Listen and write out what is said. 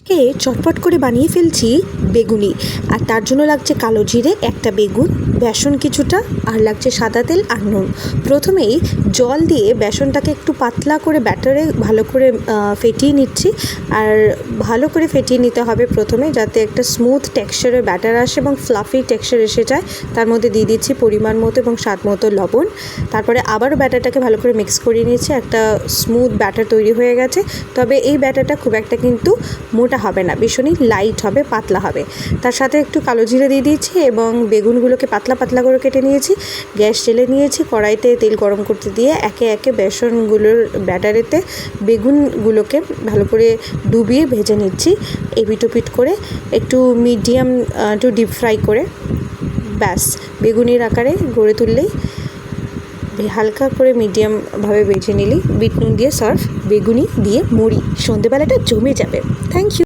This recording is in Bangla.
আজকে চটপট করে বানিয়ে ফেলছি বেগুনি। আর তার জন্য লাগছে কালো জিরে একটা, বেগুন, বেসন কিছুটা, আর লাগছে সাদা তেল আর নুন। প্রথমেই জল দিয়ে বেসনটাকে একটু পাতলা করে ব্যাটারে ভালো করে ফেটিয়ে নিচ্ছি। আর ভালো করে ফেটিয়ে নিতে হবে প্রথমে, যাতে একটা স্মুথ টেক্সচারের ব্যাটার আসে এবং ফ্লাফি টেক্সচার এসে যায়। তার মধ্যে দিয়ে দিচ্ছি পরিমাণ মতো এবং স্বাদ মতো লবণ। তারপরে আবারও ব্যাটারটাকে ভালো করে মিক্স করিয়ে নিয়েছি। একটা স্মুথ ব্যাটার তৈরি হয়ে গেছে। তবে এই ব্যাটারটা খুব একটা কিন্তু মোটা হবে না, ভীষণই লাইট হবে, পাতলা হবে। তার সাথে একটু কালো জিরে দিয়ে দিয়েছি এবং বেগুনগুলোকে পাতলা পাতলা করে কেটে নিয়েছি। গ্যাস জেলে নিয়েছি, কড়াইতে তেল গরম করতে দিয়ে একে একে বেসনগুলোর ব্যাটারেতে বেগুনগুলোকে ভালো করে ডুবিয়ে ভেজে নিচ্ছি এপিট ওপিট করে, একটু মিডিয়াম টু ডিপ ফ্রাই করে। ব্যাস, বেগুনির আকারে গড়ে তুললেই, হালকা করে মিডিয়ামভাবে ভেজে নিলেই বিট নুন দিয়ে সার্ভ, বেগুনি দিয়ে মুড়ি। সন্ধেবেলাটা জমে যাবে। Thank you.